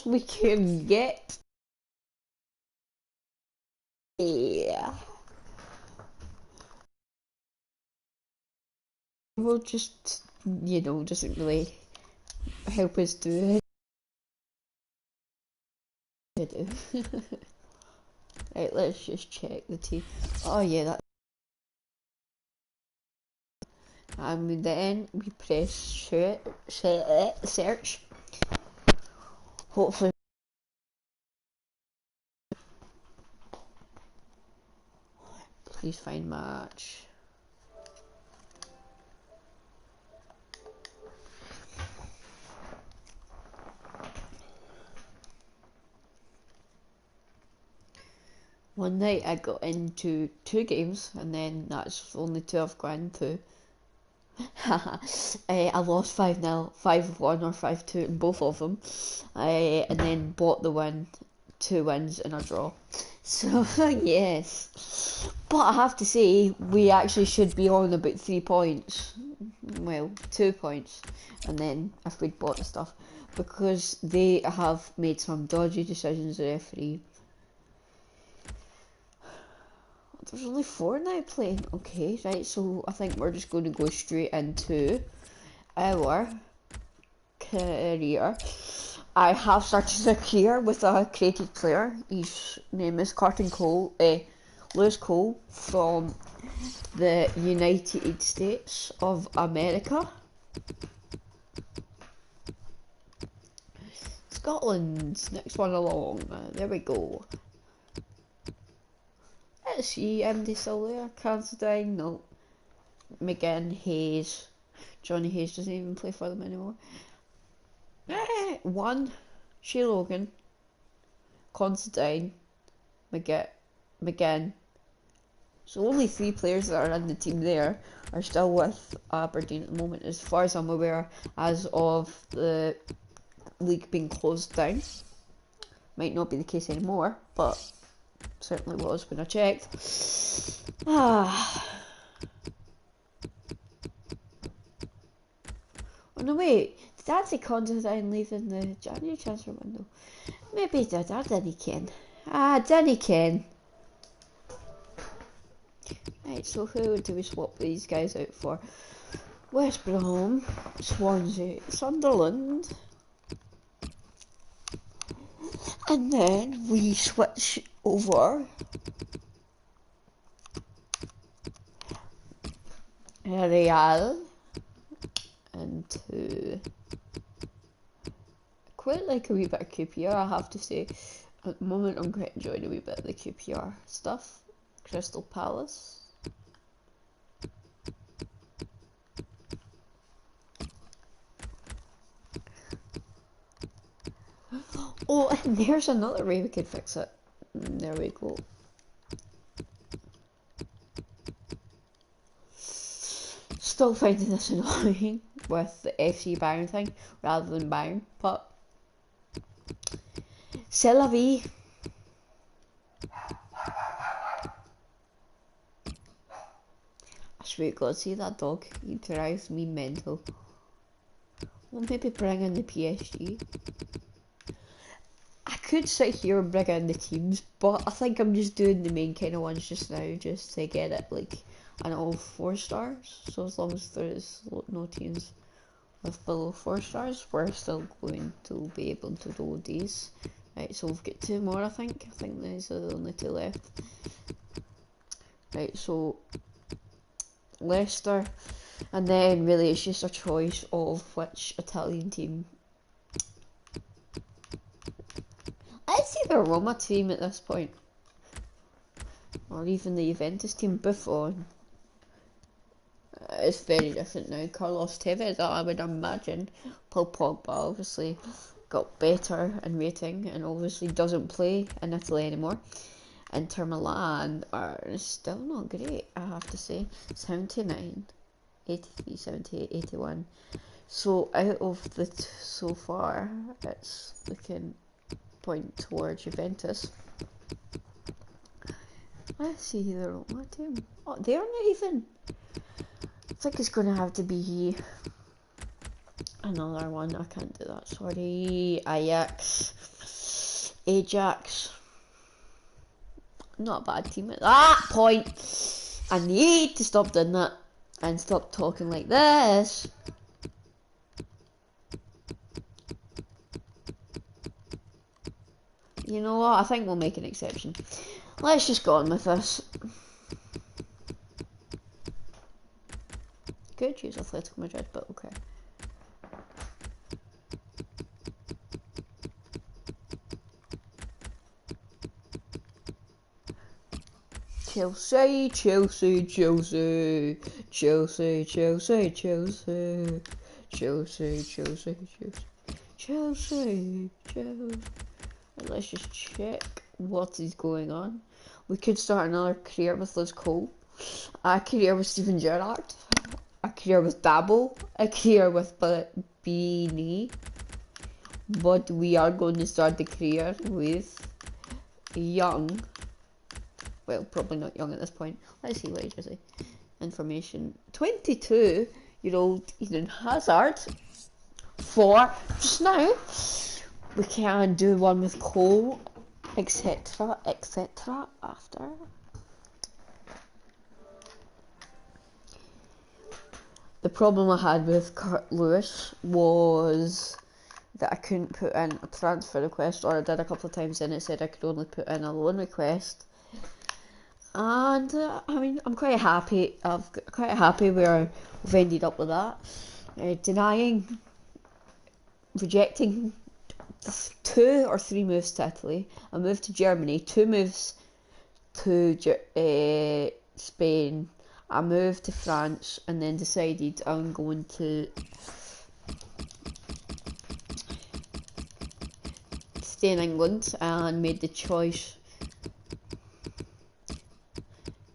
we can get. Yeah. We'll just, doesn't really help us do it. Right, let's just check the team. Oh yeah, that. And then we press search. Hopefully. Please find match. One night I got into 2 games, and then that's only 2 I've gone through. I lost 5-0, 5-1 or 5-2 in both of them. And then bought the win, 2 wins and a draw. So, yes. But I have to say, we actually should be on about 3 points. Well, 2 points. And then if we'd bought the stuff. Because they have made some dodgy decisions, the referee. There's only 4 now playing. Okay, right, so I think we're just going to go straight into our career. I have started a career with a creative player. His name is Lewis Cole from the United States of America. Scotland's next one along. There we go. Let's see, Andy still there? Considine? No. McGinn, Hayes. Johnny Hayes doesn't even play for them anymore. One, Shea Logan, Considine, McGinn. So only 3 players that are in the team there are still with Aberdeen at the moment, as far as I'm aware, as of the league being closed down. Might not be the case anymore, but certainly was when I checked. Oh no, wait, did I say Considine leave in the January transfer window? Maybe he did, I didn't ken. Didn't ken. Right, so who do we swap these guys out for? West Brom, Swansea, Sunderland. And then we switch over Real into quite like a wee bit of QPR, I have to say. At the moment I'm quite enjoying a wee bit of the QPR stuff. Crystal Palace. Oh, and there's another way we could fix it. There we go. Still finding this annoying with the FC Bayern thing rather than Bayern, but c'est la vie. I swear to God, see that dog? He drives me mental. Well, maybe bring in the PSG. I could sit here and bring in the teams, but I think I'm just doing the main kind of ones just now, just to get it like an all 4 stars. So as long as there's no teams with below 4 stars, we're still going to be able to do these. Right, so we've got 2 more, I think. I think these are the only 2 left. Right, so Leicester, and then really it's just a choice of which Italian team. I'd say the Roma team at this point, or even the Juventus team. Buffon. It's very different now. Carlos Tevez, I would imagine. Paul Pogba obviously got better in rating and obviously doesn't play in Italy anymore. Inter Milan are still not great, I have to say. 79, 83, 78, 81. So out of the so far, it's looking point towards Juventus. Let's see who they're on my team. Oh, they're not even. I think it's going to have to be Another one, I can't do that, sorry. Ajax. Not a bad team at that point. I need to stop doing that and stop talking like this. You know what? I think we'll make an exception. Let's just go on with this. Could choose Atletico Madrid, but okay. Chelsea, Chelsea, Chelsea, Chelsea, Chelsea, Chelsea, Chelsea, Chelsea, Chelsea, Chelsea. Let's just check what is going on. We could start another career with Liz Cole, a career with Steven Gerrard, a career with Dabo, a career with Beanie. But we are going to start the career with young. Well, probably not young at this point. Let's see what age is he. Information. 22-year-old Eden Hazard. For just now. We can do one with Cole, etc., etc. after. The problem I had with Kurt Lewis was that I couldn't put in a transfer request, or I did a couple of times and it said I could only put in a loan request. And I mean, I'm quite happy. Quite happy where we've ended up with that. Rejecting 2 or 3 moves to Italy, a move to Germany, 2 moves to Spain, a move to France, and then decided I'm going to stay in England and made the choice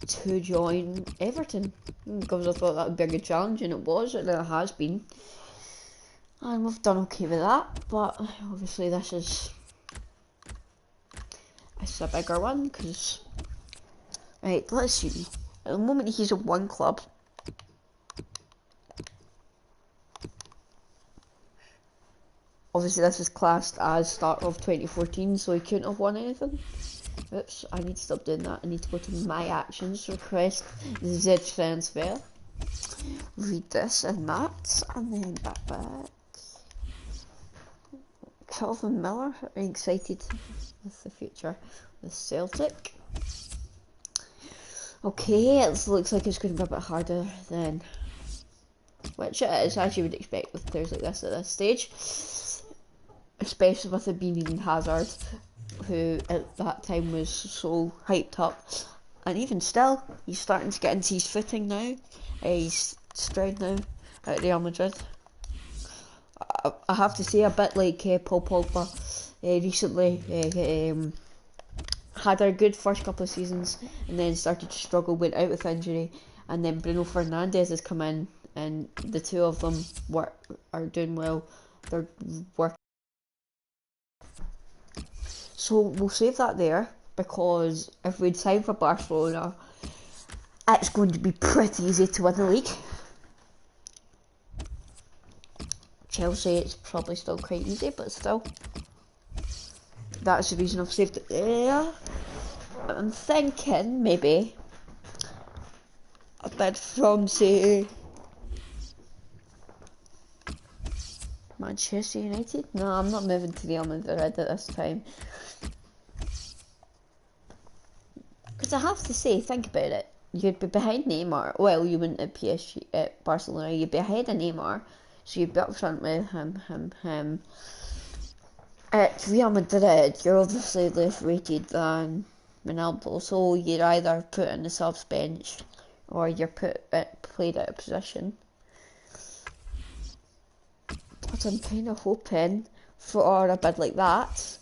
to join Everton because I thought that would be a good challenge, and it was, and it has been. And we've done okay with that, but obviously this is a bigger one, because... Right, let's see. At the moment he's at one club. Obviously this is classed as start of 2014, so he couldn't have won anything. Oops, I need to stop doing that. I need to go to my actions, request Z transfer. Read this and that, and then back. Calvin Miller, I'm excited with the future with Celtic. Okay, it looks like it's going to be a bit harder than, which it is, as you would expect with players like this at this stage, especially with it being Eden Hazard, who at that time was so hyped up, and even still, he's starting to get into his footing now. He's stride now at Real Madrid. I have to say, a bit like Paul Pogba recently had a good first couple of seasons and then started to struggle, went out with injury, and then Bruno Fernandes has come in, and the two of them are doing well. They're working. So we'll save that there, because if we sign for Barcelona, it's going to be pretty easy to win the league. Chelsea, it's probably still quite easy, but still. That's the reason I've saved it there. I'm thinking maybe a bid from, say, Manchester United. No, I'm not moving to Real Madrid at this time. Because I have to say, think about it. You'd be behind Neymar. Well, you wouldn't at PSG, at Barcelona. You'd be ahead of Neymar. So you'd be up front with him. At Real Madrid, you're obviously less rated than Ronaldo, so you're either put in the subs bench or you're played out of position. But I'm kind of hoping for a bid like that.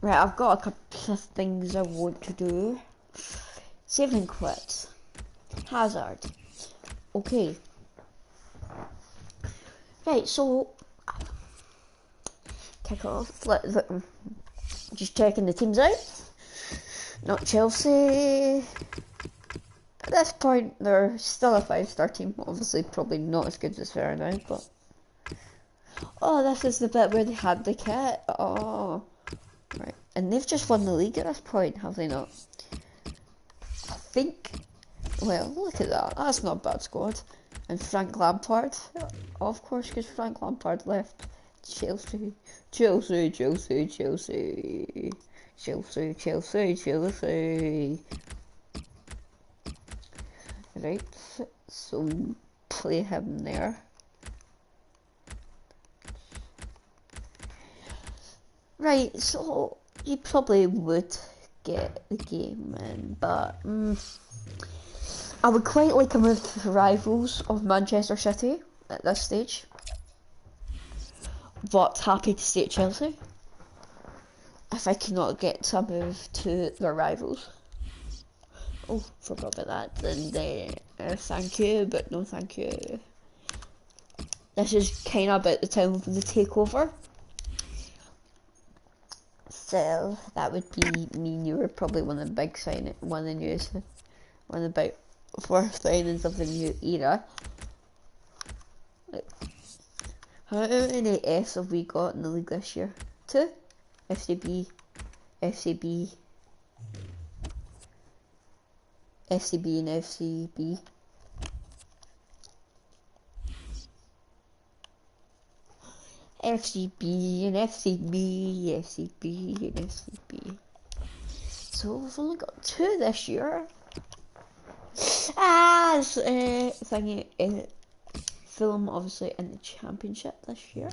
Right, I've got a couple of things I want to do. Save and quit. Hazard. Okay. Right, so kick off. Just checking the teams out. Not Chelsea. this point, they're still a 5-star team. Obviously, probably not as good as they are now, but... Oh, this is the bit where they had the kit. Oh, right. And they've just won the league at this point, have they not? I think. Well, look at that. That's not a bad squad. And Frank Lampard, of course, because Frank Lampard left Chelsea. Chelsea, Chelsea, Chelsea. Chelsea, Chelsea, Chelsea. Right, so play him there. Right, so you probably would get the game in, but I would quite like a move to the rivals of Manchester City at this stage, but happy to stay at Chelsea if I cannot get to move to their rivals. Oh, forgot about that. Then thank you, but no thank you. This is kind of about the time of the takeover. So that would be me and you were probably one of the big one of the big first signings of the new era. How many Fs have we got in the league this year? 2? FCB, FCB, FCB and FCB. FCB and FCB, FCB and FCB. So we've only got 2 this year. Thingy, Fulham obviously in the championship this year.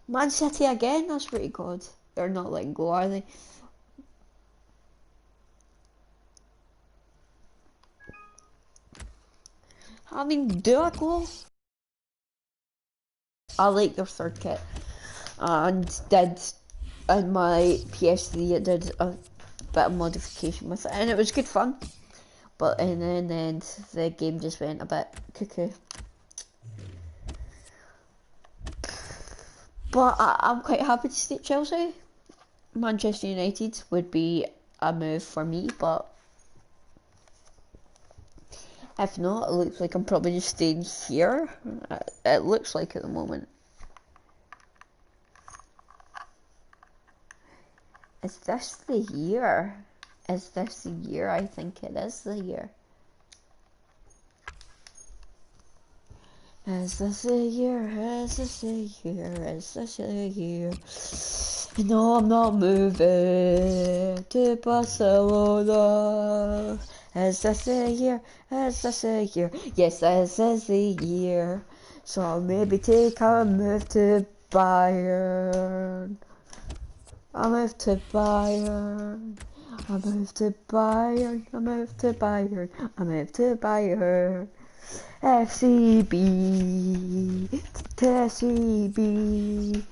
Man City again, that's pretty good. They're not letting go, are they? I mean, do I go? I like their third kit. And in my PS3 it did a bit of modification with it, and it was good fun. But in the end, the game just went a bit cuckoo. But I'm quite happy to stay at Chelsea. Manchester United would be a move for me, but if not, it looks like I'm probably just staying here. It looks like at the moment. Is this the year? Is this the year? I think it is the year. Is this the year? Is this the year? Is this the year? No, I'm not moving to Barcelona. Is this the year? Is this the year? Yes, this is the year. So I'll maybe take a move to Bayern. I move to Bayern. I move to Bayern. I move to Bayern. I move to Bayern. FCB, TCB,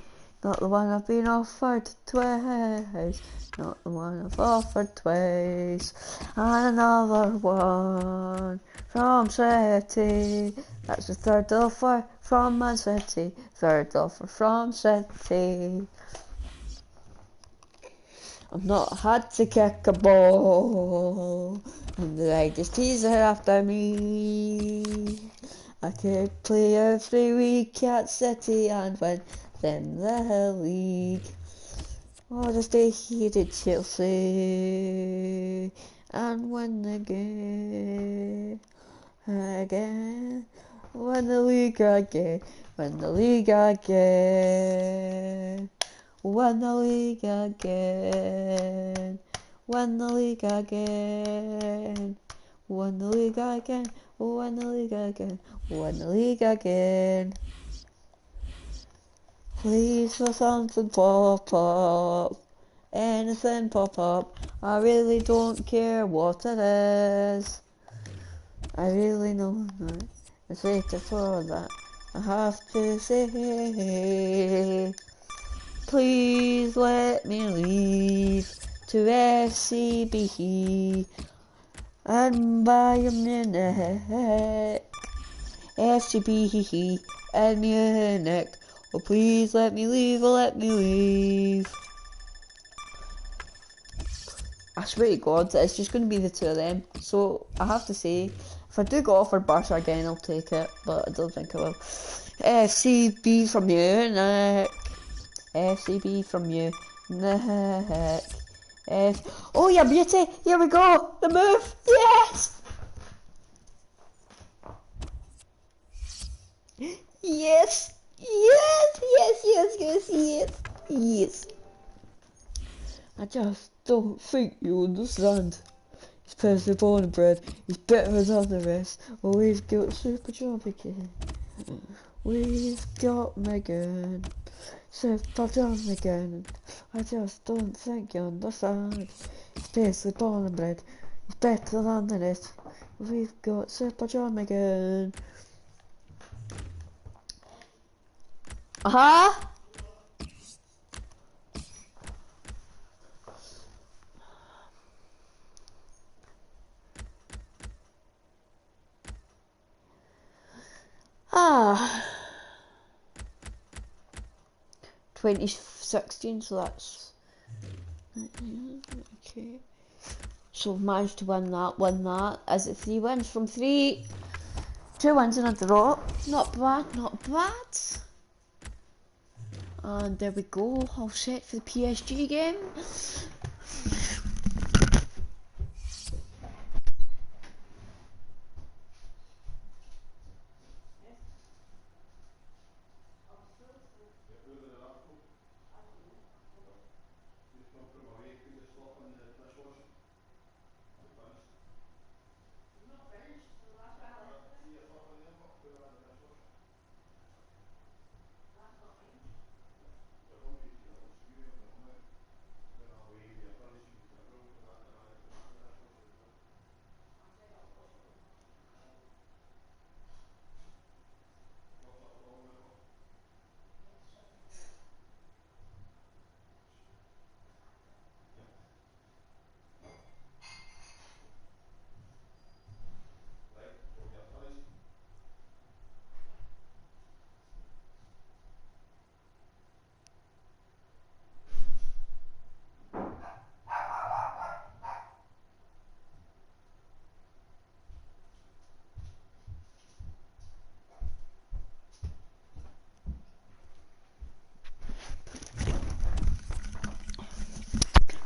not the one I've been offered twice, not the one I've offered twice, and another one from City, that's the third offer from Man City, third offer from City. I've not had to kick a ball, and they just tease it after me. I could play every week at City and win them the league. Or just stay here at Chelsea and win the game again. Win the league again. Win the league again. Win the league again. Win the league again. Win the league again. Win the league again. Win the league again. Please for something pop up. Anything pop up. I really don't care what it is. I really know that. It's waiting for that. I have to say. Please let me leave to FCB and Bayern Munich. FCB and Munich. Oh, please let me leave, let me leave. I swear to God, it's just going to be the two of them. So, I have to say, if I do go off for Barca again, I'll take it. But I don't think I will. FCB from Munich. FCB from Munich. Oh, yeah, beauty! Here we go! The move! Yes! Yes! Yes! Yes, yes, yes, yes! Yes! I just don't think you understand. He's perfectly born and bred. He's better than the rest. Oh, we've got Super Jump again. We've got Megan. Super Jump again. I just don't think you understand. He's perfectly born and bred. He's better than the rest. We've got Super Jump again. Aha! Ah, 2016, so that's okay. So I've managed to win that. Is it 3 wins from 3? 2 wins and a draw. Not bad, not bad. And there we go, all set for the PSG game.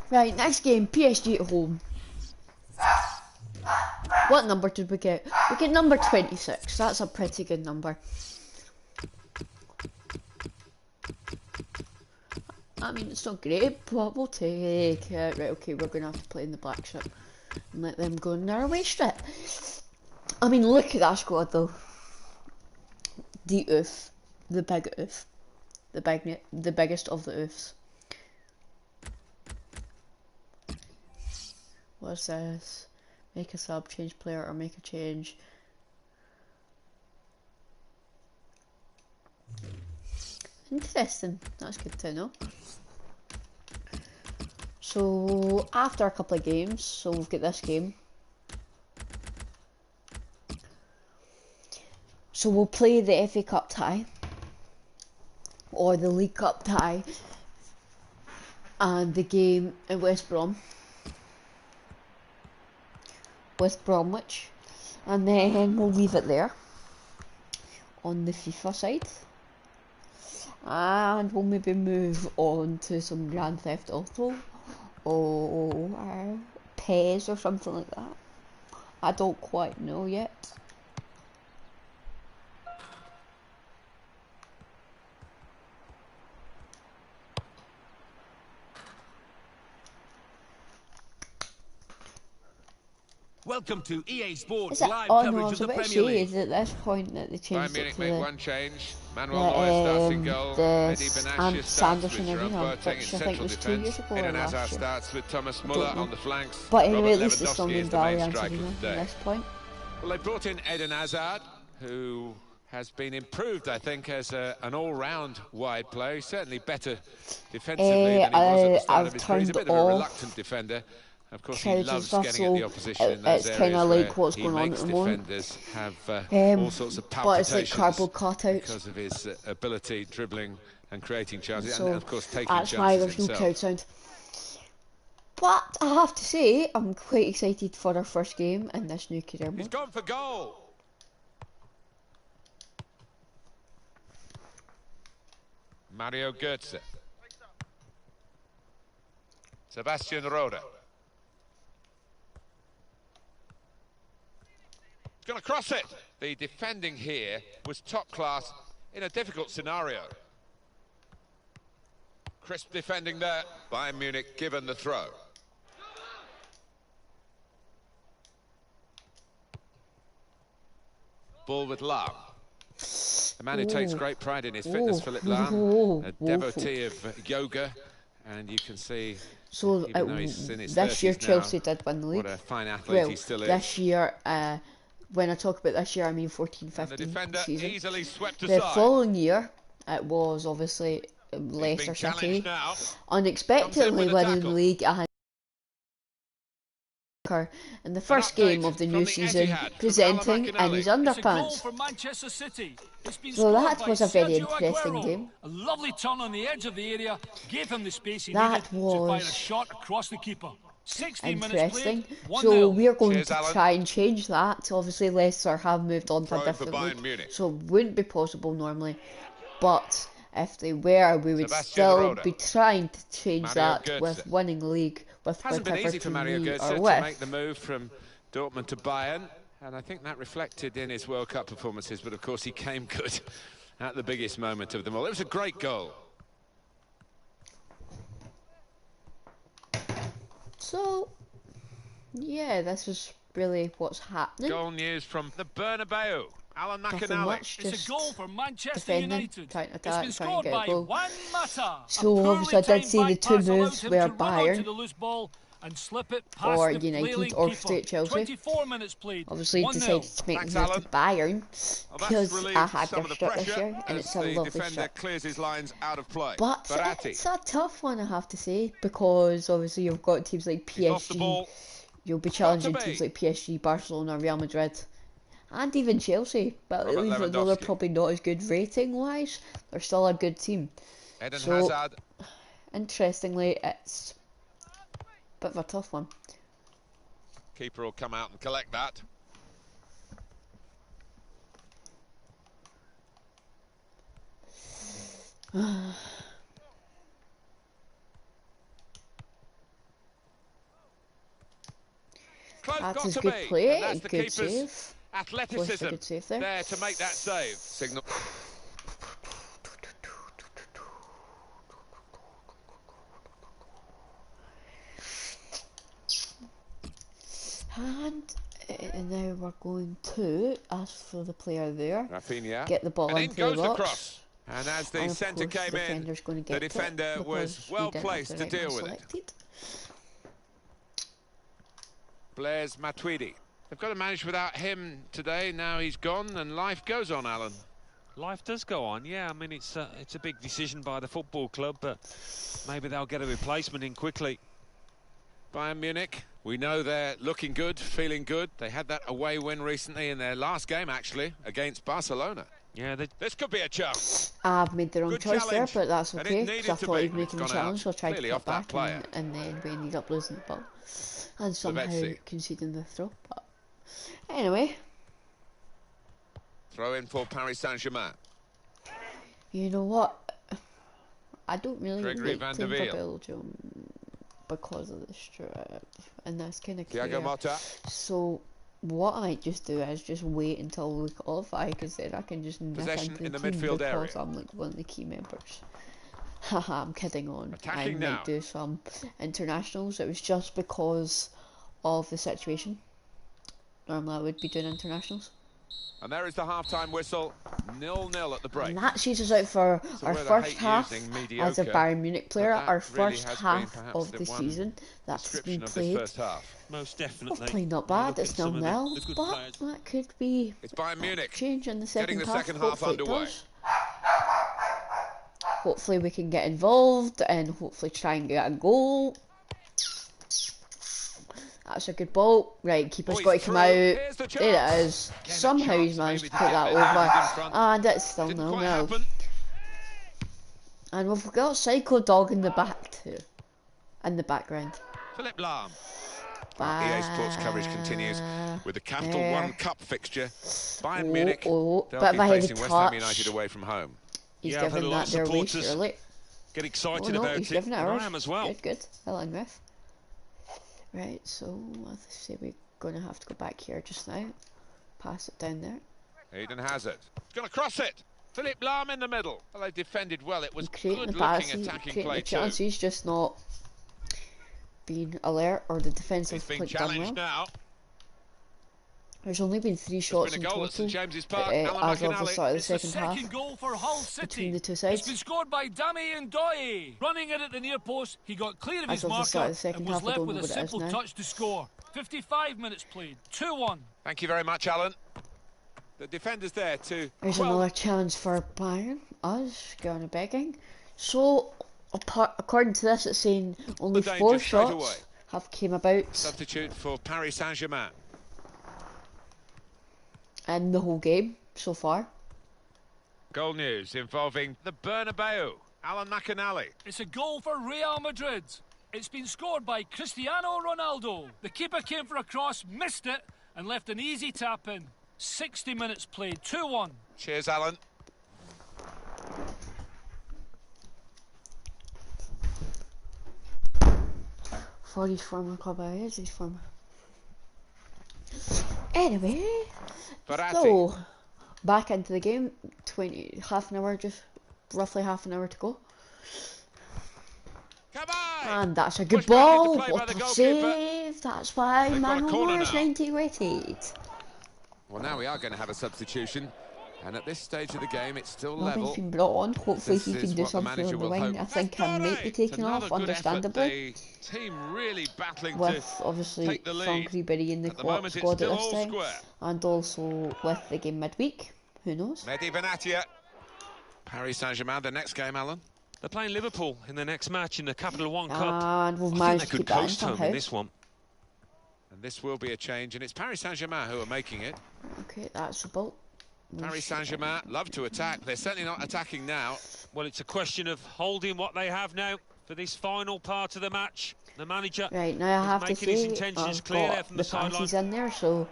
Right, next game, PSG at home. What number did we get? We get number 26. That's a pretty good number. I mean, it's not great, but we'll take it. Right, okay, we're going to have to play in the black ship and let them go in their away strip. I mean, look at that squad, though. The oof. The big oof. The biggest of the oofs. What's this? Make a sub, change player, or make a change. Interesting. That's good to know. So, after a couple of games, so we've got this game. So we'll play the FA Cup tie. Or the League Cup tie. And the game at West Bromwich, and then we'll leave it there on the FIFA side, and we'll maybe move on to some Grand Theft Auto or PES or something like that. I don't quite know yet. Welcome to EA Sports live coverage of the Premier League. Is at this point that they changed it to make one change. Manuel Neuer starts in goal. Eddie Benatia starts with Jerome Boateng in central defence. Eden Hazard starts with Thomas Muller on the flanks. But anyway, at Robert least it's Lewandowski still is the Valley main striker at today. this point. Well, they brought in Eden Hazard, who has been improved, I think, as an all-round wide player. He's certainly better defensively than he was at the start of his career. He's a bit of a reluctant defender. Of course, he loves getting at the opposition in those areas where he makes defenders have all sorts of palpitations because of his ability, dribbling and creating chances, and of course taking chances himself. That's why there's no crowd sound. But I have to say, I'm quite excited for our first game in this new career mode. He's gone for goal. Mario Götze. Sebastian Rode. He's going to cross it. The defending here was top class in a difficult scenario. Crisp defending there. Bayern Munich given the throw. Ball with Lahm. The man who takes great pride in his fitness, Philipp Lahm, a devotee of yoga, and you can see, so even though he's in his this year Chelsea now, did win the league. What a fine athlete he still is. This year, when I talk about this year, I mean 14-15 season. Easily swept the following year, it was obviously Leicester City, unexpectedly winning the league. In the first game of the new season, presenting in his underpants. So that was a very interesting game. A lovely turn on the edge of the area gave him the space he needed to fire a shot across the keeper. 16 interesting. Minutes played, so we're going to try and change that. Obviously, Leicester have moved on to a different league, so it wouldn't be possible normally. But if they were, we would still be trying to change that with winning the league. Hasn't been easy for Mario Götze to make the move from Dortmund to Bayern, and I think that reflected in his World Cup performances, but of course he came good at the biggest moment of them all. It was a great goal. So, yeah, this is really what's happening. Goal news from the Bernabeu. Alan McAnally. It's a goal for Manchester United. Trying to attack, it's been scored by Juan Mata. So obviously I did see the two moves where Bayern or United or straight Chelsea. Obviously decided to make the move to Bayern because I had their strip this year and it's a lovely strip. Clears his lines out of play. But it's a tough one, I have to say, because obviously you've got teams like PSG. You'll be challenging teams like PSG, Barcelona, Real Madrid. And even Chelsea, but even though they're probably not as good rating-wise, they're still a good team. So, interestingly, it's a bit of a tough one. Keeper will come out and collect that. That's a good play, and good save. Athleticism there to make that save. Signal. And now we're going to ask for the player there. Rafinha. Get the ball into the box. And as the centre came in, the defender was well placed to deal with it. Blaise Matuidi. They've got to manage without him today. Now he's gone and life goes on, Alan. Life does go on, yeah. I mean, it's a big decision by the football club, but maybe they'll get a replacement in quickly. Bayern Munich, we know they're looking good, feeling good. They had that away win recently in their last game, actually, against Barcelona. Yeah, this could be a chance. I've made the wrong choice there, but that's okay, because I thought he was making the challenge, so I tried to cut back, and then we ended up losing the ball. And somehow conceding the throw, but anyway. Throw in for Paris Saint-Germain. You know what? I don't really like playing for Belgium because of the strip, and that's kind of clear. So what I might just do is just wait until we qualify, because then I can just nip into the midfield area because I'm like one of the key members. Haha, I'm kidding on. I might do some internationals. It was just because of the situation. Normally I would be doing internationals. And there is the half-time whistle, 0-0 at the break. And that sees us out for So our first half as a Bayern Munich player, our first half of the season that's been played. Most definitely. We've played not bad, it's 0-0, but that could be it's Bayern Munich change in the second half. Hopefully it does. Hopefully we can get involved and hopefully try and get a goal. That's a good ball. Right, keeper's got to come out. There it is. Somehow he's managed to put that over. And it's still 0-0. And we've got Psycho Dog in the back too. In the background. Philip Lahm. EA Sports coverage continues with the Capital One Cup fixture. Bayern Munich. They'll be facing West Ham United away from home. He's giving that their way, surely. Get excited about it. And I am as well. Good. Well done, ref. Right, so let's say we're going to have to go back here just now. Pass it down there. Eden Hazard. Going to cross it. Philip Lahm in the middle. Well, they defended well. It was good-looking attacking play too. He's just not being alert, or the defence have done well. Now. There's only been 3 shots in total as of the start of the second half goal for Hull City. Between the two sides. It's been scored by Dami Ndoye. Running it at the near post, he got clear of his marker and was left with a simple touch to score. 55 minutes played, 2-1. Thank you very much, Alan. The defenders there too. There's another challenge for Bayern, us, going to begging. So, according to this, it's saying only 4 shots have came about. Substitute for Paris Saint-Germain. In the whole game so far. Goal news involving the Bernabeu. Alan McAnally. It's a goal for Real Madrid. It's been scored by Cristiano Ronaldo. The keeper came for a cross, missed it, and left an easy tap in. 60 minutes played, 2-1. Cheers, Alan. For his former club, his former. Anyway, so back into the game. Half an hour, just roughly half an hour to go. And that's a good ball. What a save! That's why Manuel is 90 rated. Well, now we are going to have a substitution, and at this stage of the game, it's still Robin's level. been brought on. Hopefully, he can do something on the wing. I think I might be taken off, understandably. Team really battling with obviously Frank Ribery in the squad at this time, and also with the game midweek. Who knows? Mehdi Benatia. Paris Saint-Germain, the next game, Alan. They're playing Liverpool in the next match in the Capital One Cup. And we've managed to keep that in somehow. In this one. And this will be a change, and it's Paris Saint-Germain who are making it. Okay, that's the ball. Paris Saint-Germain love to attack. They're certainly not attacking now. Well, it's a question of holding what they have now for this final part of the match. The manager right now I have to say his intentions clear there from the passes in there, so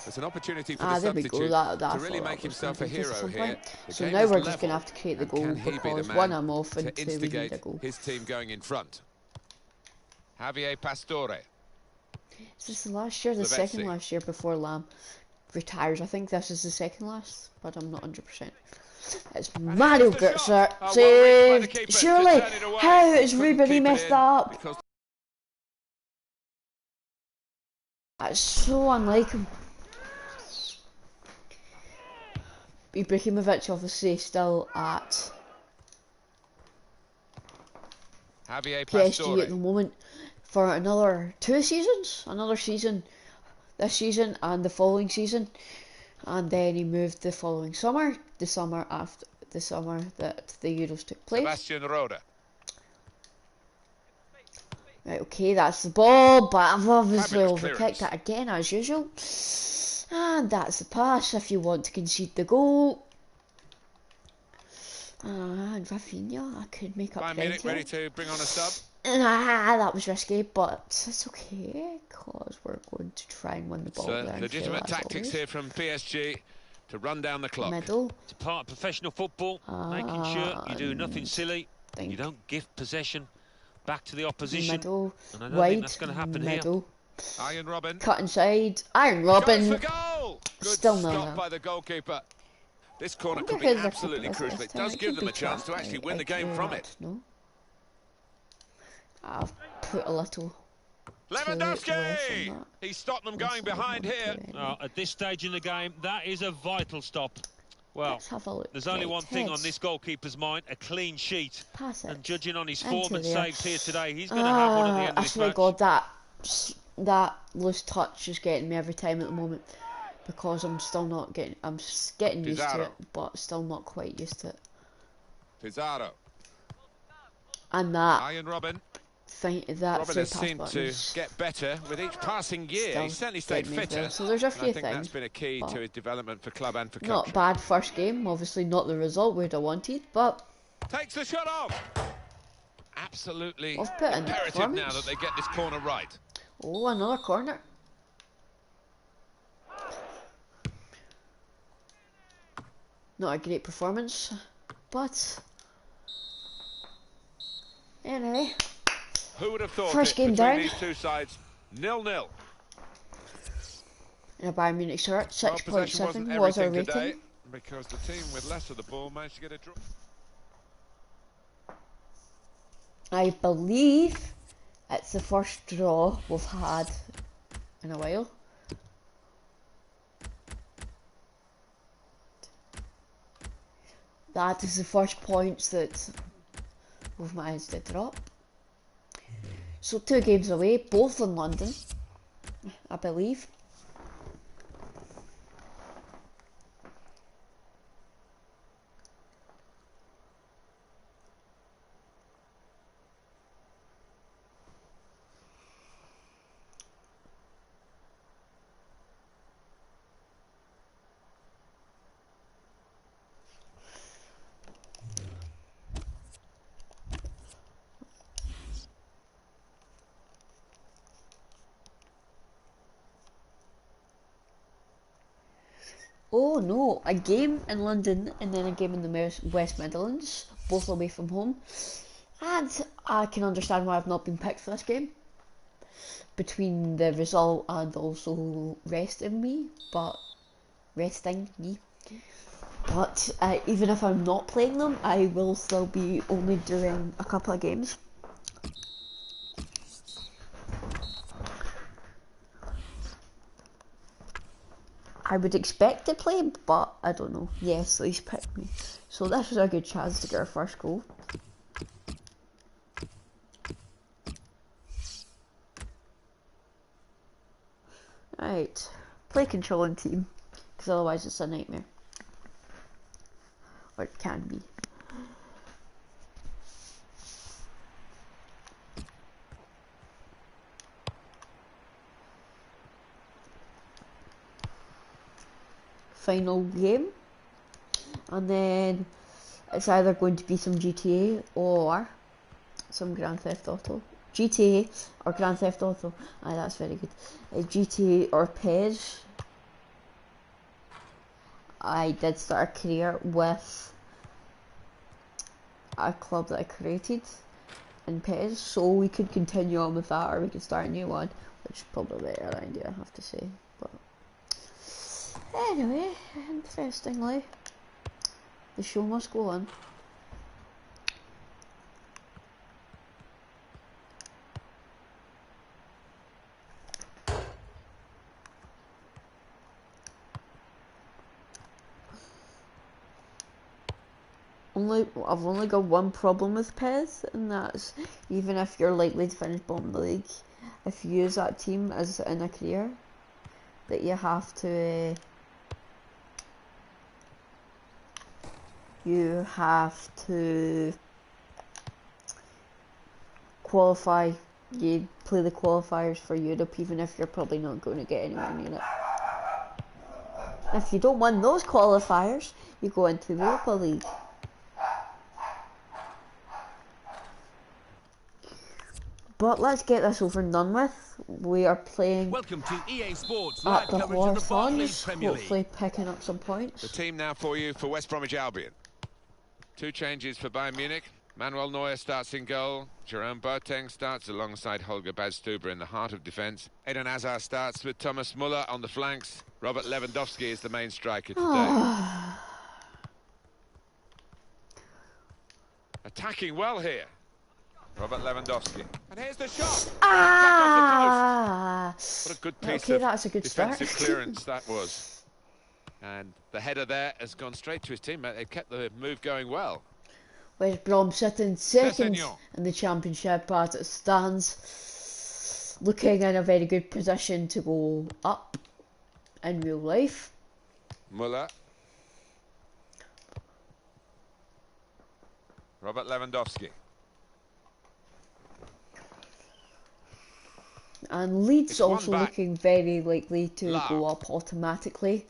there's an opportunity for the substitute to really make himself a hero here. So now we're just going to have to create the goal because one, I'm off, and two, we need a goal. His team going in front. Javier Pastore. Is this the last year? The second last year before Lamb retires. I think this is the second last, but I'm not 100%. It's Mario Götze saved. Surely, how has Ribery messed that up? That's so unlike him. Ibrahimovic obviously still at PSG at the moment for another 2 seasons. Another season this season and the following season. And then he moved the following summer, the summer after the summer that the Euros took place. Sebastian Rode. Right, okay, that's the ball, but I've obviously overkicked it again as usual. And that's the pass if you want to concede the goal. And Rafinha, I could make up 20. Ready to bring on a sub. That was risky, but it's okay, because we're going to try and win the ball there. Legitimate tactics here from PSG to run down the clock. Middle. It's part of professional football, making sure you do nothing silly. You don't give possession back to the opposition. Middle. And I don't Wide. think that's going to happen Middle. here. Iron Robin. Cut inside. Iron Robin. Goes for goal. Good Still stop by the goalkeeper. This corner could be absolutely crucial. It does give them a chance to actually win the game from it. No. I've put a little Lewandowski! He stopped them going behind here. At this stage in the game, that is a vital stop. Well, let's have a look. There's only one thing on this goalkeeper's mind, a clean sheet. Pass it. And judging on his Into form and there. saves here today, he's going to have one at the end of this match. I swear to God, that loose touch is getting me every time at the moment, because I'm still not getting. I'm getting used to it, but still not quite used to it. Pizarro. And that. Iron Robin. Robin has seemed to get better with each passing year. He certainly stayed fitter. So there's a few I things. think that's been a key to his development for club and for country. Not bad first game. Obviously not the result we'd have wanted, but takes the shot off. Absolutely imperative now that they get this corner right. Oh, another corner. Not a great performance, but anyway. Who would have thought first game down. These two sides, 0-0. In a Bayern Munich shirt, 6.7 was our rating. Today, because the team with less of the ball managed to get a draw. I believe it's the first draw we've had in a while. That is the first points that we've managed to drop. So 2 games away, both in London, I believe. Oh no, a game in London and then a game in the West Midlands, both away from home. And I can understand why I've not been picked for this game, between the result and also resting me. But even if I'm not playing them, I will still be only doing a couple of games. I would expect to play, but I don't know. Yes, he's picked me. So this was a good chance to get our first goal. Right, play controlling team, because otherwise it's a nightmare. Or it can be. Final game, and then it's either going to be some GTA or some Grand Theft Auto. GTA or Grand Theft Auto. Aye, that's very good. GTA or PES. I did start a career with a club that I created in PES, so we could continue on with that, or we could start a new one, which is probably a better idea, I have to say. But anyway, interestingly, the show must go on. I've only got one problem with PES, and that's even if you're likely to finish bottom of the league, if you use that team as in a career, that you have to qualify. You play the qualifiers for Europe, even if you're probably not going to get anywhere near it. If you don't win those qualifiers, you go into the Europa League. But let's get this over and done with. We are playing Welcome to EA Sports, at the Hawthorns, hopefully picking up some points. The team now for you for West Bromwich Albion. 2 changes for Bayern Munich. Manuel Neuer starts in goal. Jerome Boateng starts alongside Holger Badstuber in the heart of defence. Eden Hazard starts with Thomas Muller on the flanks. Robert Lewandowski is the main striker today. Attacking well here. Robert Lewandowski. And here's the shot. Ah! What a good piece okay, of that's a good defensive start. clearance that was. And the header there has gone straight to his teammate. They kept the move going well. West Brom sitting second Sessegnon. in the Championship as it stands, looking in a very good position to go up in real life. Muller. Robert Lewandowski. And Leeds It's also one back. looking very likely to Lahm. go up automatically.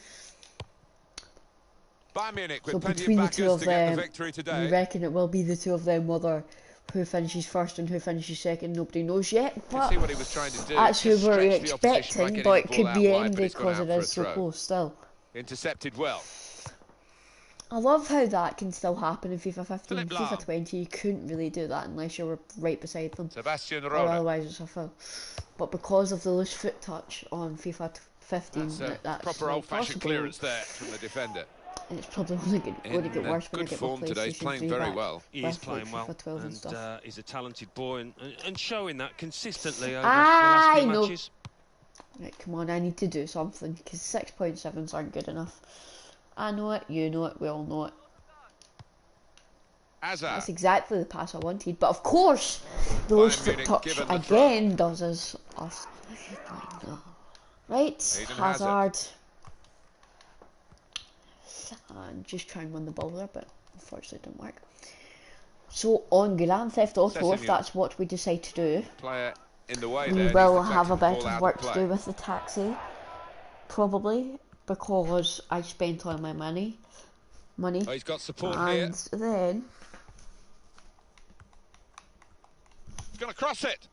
Bayern Munich with So plenty between of the two backers of to get the them, victory you today. reckon it will be the two of them, whether who finishes first and who finishes second, nobody knows yet. You But see what he was trying to do. that's who Just we're stretch the opposition by expecting, getting but the it ball could out be wide, ended but it's gone because out it for a is so throw. close still. Intercepted well. I love how that can still happen in FIFA 15. Philip FIFA Lahm. 20 you couldn't really do that unless you were right beside them, Sebastian or Rode. otherwise it's a foul. But because of the loose foot touch on FIFA 15, that's proper like old-fashioned possible. clearance there from the defender. And it's probably only going to get worse when I Good get my form today. He's PlayStation playing 3 very back. well. He is With, playing like, well, FIFA 12 and stuff. he's a talented boy and showing that consistently over the I last few know. matches. Right, come on, I need to do something because 6.7s aren't good enough. I know it, you know it, we all know it. Hazard. That's exactly the pass I wanted, but of course, the loose foot touch again does us. Right, Hazard. And just try and win the ball there, but unfortunately it didn't work. So on Grand Theft Auto, if that's what we decide to do, Player in the way we will have a bit of work to do with the taxi, probably, because I spent all my money. Oh, he's got support and here. Then He's going to cross it.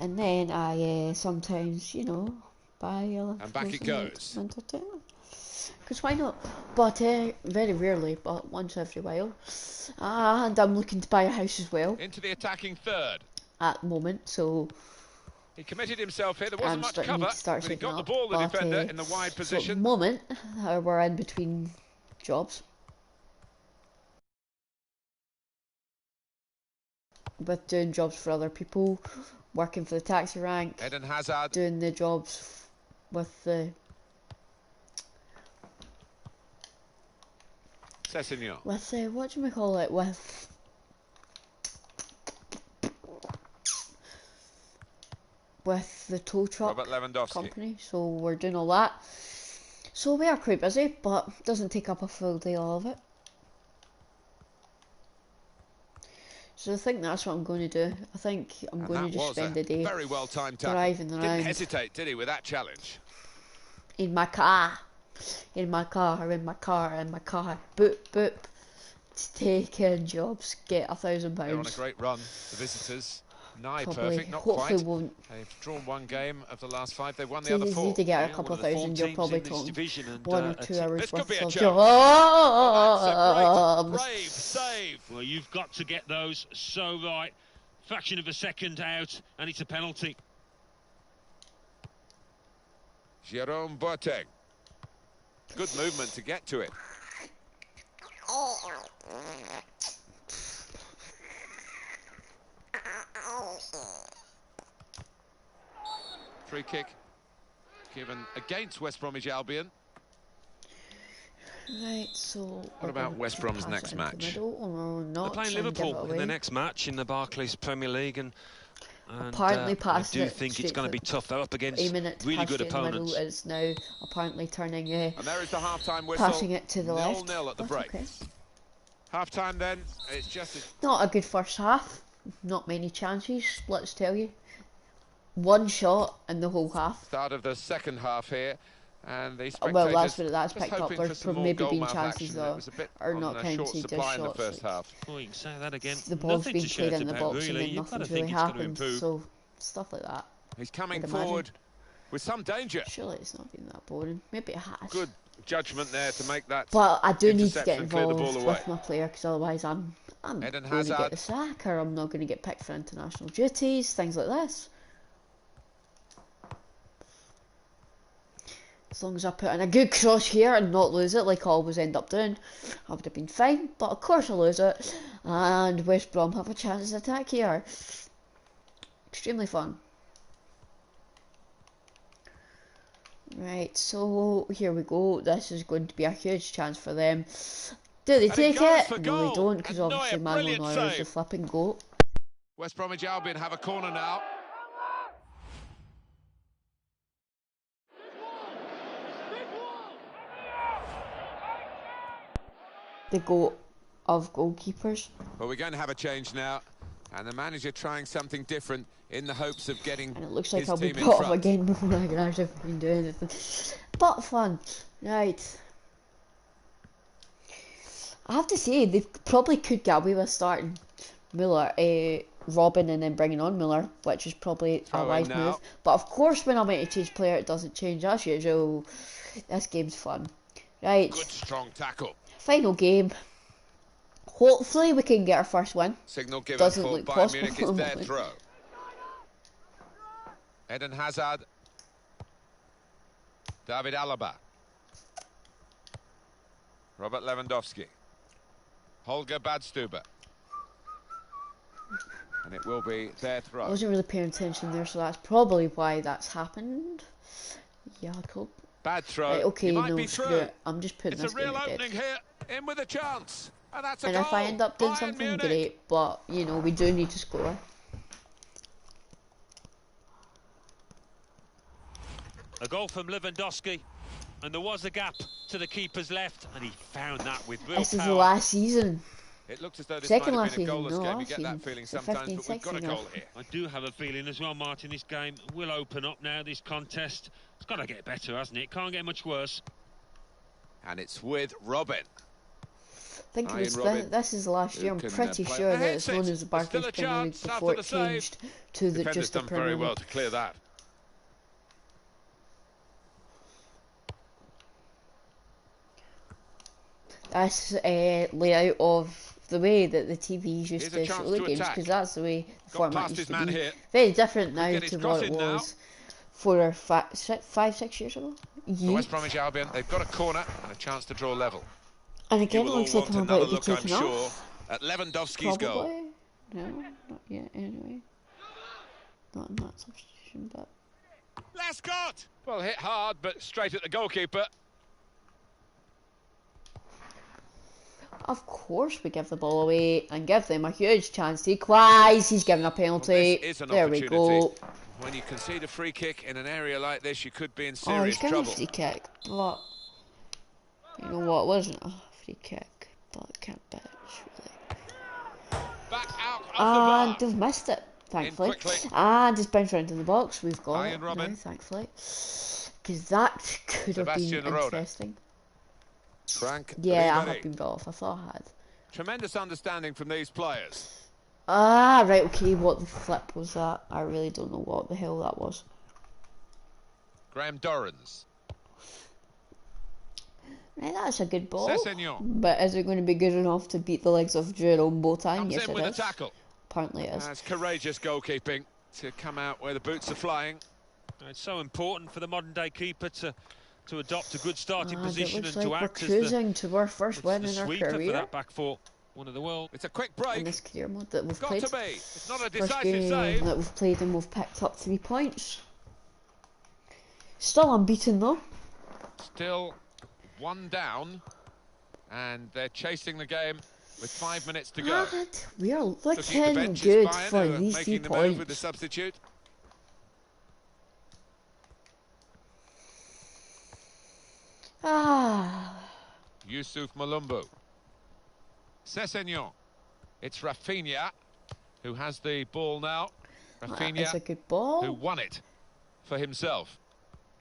And then I sometimes, you know, buy and back it goes. entertainment. Because why not? But very rarely, but once every while. And I'm looking to buy a house as well. Into the attacking third. At the moment, so he committed himself here. There wasn't much cover, but he got the up, ball, the defender, in the wide position. So at the moment, we're in between jobs. With doing jobs for other people, working for the taxi rank, Eden Hazard. doing the jobs with the Sessegnon. with what do we call it, with the tow truck company, so we're doing all that. So we are quite busy, but it doesn't take up a full day all of it. So I think that's what I'm going to do. I think I'm going to just spend the day very well timed driving around. Didn't hesitate, did he, with that challenge? In my car, boop boop, taking jobs, get £1,000. They're on a great run, the visitors. Nigh Probably, perfect, not hopefully quite. Won't. They've drawn one game of the last 5. They've won the It's other 4. easy to get a couple of thousand. You're probably talking 1 or 2 hours worth of jobs. Oh, that's a brave save. Well, you've got to get those so right. Fraction of a second out, and it's a penalty. Jerome Boateng. Good movement to get to it. Free kick given against West Bromwich Albion. Right, so what about West Brom's next match? They're playing Liverpool in the next match in the Barclays Premier League, and apparently I do think it's going to be tough. They're up against really good opponents. Is now apparently turning and there is the half-time whistle. Passing it to the left. 0-0 at the break. Okay. Half-time then. It's just not a good first half. Not many chances. Let's tell you. One shot in the whole half. Start of the second half here, and the well, that's picked up. There's maybe been chances though, or not counted just shots. In the first half. Well, you can say that again. The ball's been played in the box and then nothing's really happened. So stuff like that. He's coming forward with some danger. Surely it's not been that boring. Maybe it has. Good judgment there to make that. But I do need to get involved with my player, because otherwise I'm going to get the sack, or I'm not going to get picked for international duties, things like this. As long as I put in a good cross here and not lose it like I always end up doing, I would have been fine, but of course I lose it. And West Brom have a chance to attack here. Extremely fun. Right, so here we go. This is going to be a huge chance for them. Do they take it? No, they don't, because obviously Manuel Neuer is the flipping goat. West Bromwich Albion have a corner now. The goat of goalkeepers. Well, we're going to have a change now, and the manager trying something different in the hopes of getting and it looks like his I'll be team put off again before I can actually do anything. But fun. Right. I have to say, they probably could get away with starting Müller, Robin, and then bringing on Müller, which is probably a wise move. But of course, when I want to change player, it doesn't change as usual. This game's fun. Right. Good strong tackle. Final game. Hopefully we can get our first win. Signal given Doesn't for look Bayern possible. Munich. It's their throw. Eden Hazard. David Alaba. Robert Lewandowski. Holger Badstuber. And it will be their throw. I wasn't really paying attention there, so that's probably why that's happened. Jakob. Bad throw. Right, okay, no, screw it. I'm just putting this game to bed. It's a real opening here. In with a chance. And that's a and goal. If I end up doing Bayern something Munich. great, but, you know, we do need to score. A goal from Lewandowski. And there was a gap to the keeper's left, and he found that with real This power. is the last season. It looks as though this Second might last have been a season, goalless no, game. You last get that season. feeling The sometimes, 15, but we've got a 16 goal here. I do have a feeling as well, Martin, this game will open up now, this contest. It's got to get better, hasn't it? Can't get much worse. And it's with Robin. I think this is the last year. I'm pretty sure that it's known as the Barclays Premier League before it changed to the just the Premier League. Very well to clear that. That's layout of the way that the TVs used to show the games, because that's the way the format used to be. Very different now to what it was 4 or 5, 6 years ago. The West Bromwich Albion, they've got a corner and a chance to draw level. And again, it looks like I'm about to be taken off. Sure, at Lewandowski's goal. No, not yet. Anyway, not in that substitution, but. Lescott! Well, hit hard, but straight at the goalkeeper. Of course we give the ball away and give them a huge chance to equalise. He's given a penalty. Well, there we go. When you concede a free kick in an area like this, you could be in serious trouble. He's given a free kick, but you know what? It wasn't a free kick, but it can't really. Back out of the bar. And they've missed it, thankfully. And it's bounced round in the box. We've got it now, thankfully. Because that could have been interesting. Frank yeah, I have been brought off. I thought I had. Tremendous understanding from these players. Ah, right, okay, what the flip was that? I really don't know what the hell that was. Graham Dorrans. Right, that's a good ball. Sessegnon. But is it going to be good enough to beat the legs of Jerome Boateng? Yes, it is. Tackle. Apparently it is. That's courageous goalkeeping to come out where the boots are flying. It's so important for the modern-day keeper to adopt a good starting position and like to act we're cruising to our first win in our career. career. For that back four, one of the world. It's a quick break. In this career mode that we've Got played. to be. It's not a First decisive game save. that we've played and we've picked up 3 points. Still unbeaten though. Still 1 down, and they're chasing the game with 5 minutes to go. And we are looking good for these 3 points. With the substitute. Yusuf Malumbu. Sessegnon. It's Rafinha who has the ball now. Rafinha, it's a good ball. who won it for himself.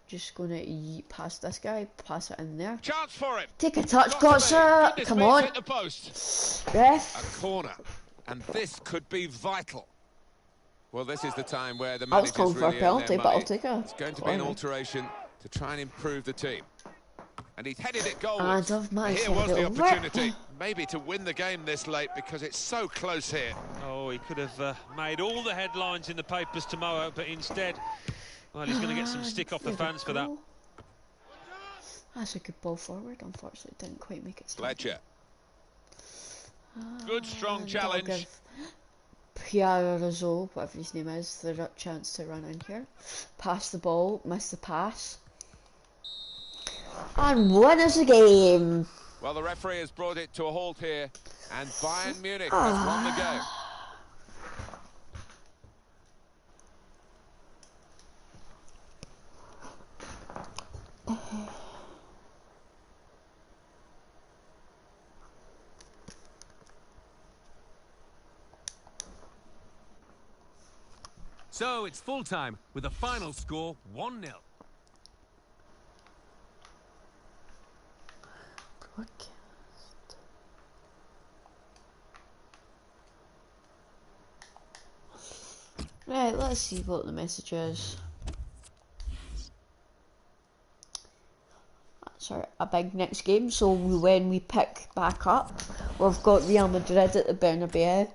Just going to eat past this guy, pass it in there. Chance for him. Take a touch, Gotcha. Come on. Hit the post. Ref. A corner, and this could be vital. Well, this is the time where the I was managers calling for really a penalty, but I'll take a. It's going to be an alteration to try and improve the team. And he's headed it goal. And I've managed Here was the over. opportunity, maybe to win the game this late, because it's so close here. Oh, he could have made all the headlines in the papers tomorrow, but instead, well, he's going to get some stick off the fans for that. That's a good ball forward. Unfortunately, didn't quite make it stop. Fletcher. Good strong challenge. I'll give Pierre Rizzo, whatever his name is, the chance to run in here. Pass the ball, miss the pass. And win us the game. Well, the referee has brought it to a halt here, and Bayern Munich has won the game. So it's full time with a final score 1-0. Right, let's see what the message is. Sorry, a big next game. So when we pick back up, we've got Real Madrid at the Bernabeu,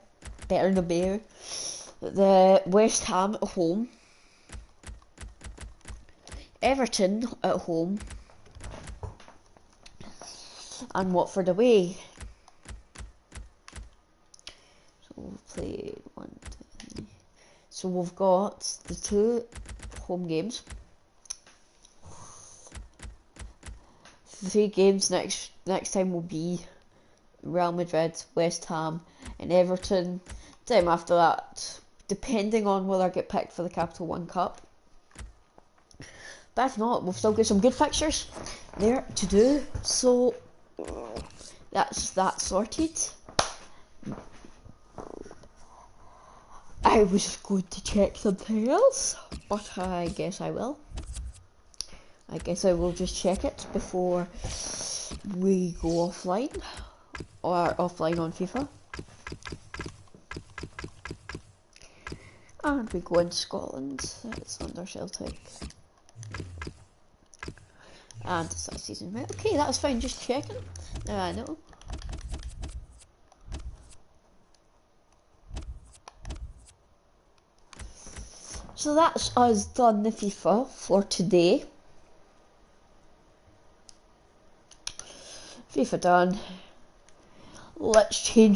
the West Ham at home, Everton at home, and Watford away. So we'll play 1, 2, 3. So we've got the 2 home games. 3 games next time will be Real Madrid, West Ham and Everton. Time after that, depending on whether I get picked for the Capital One Cup. But if not, we've still got some good fixtures there to do. So that's that sorted. I was going to check something else, but I guess I will. I guess I will just check it before we go offline, or offline on FIFA. And we go into Scotland, it's under Celtic. And it's that season, right? Okay, that's fine, just checking. Now I know. So that's us done the FIFA for today. FIFA done. Let's change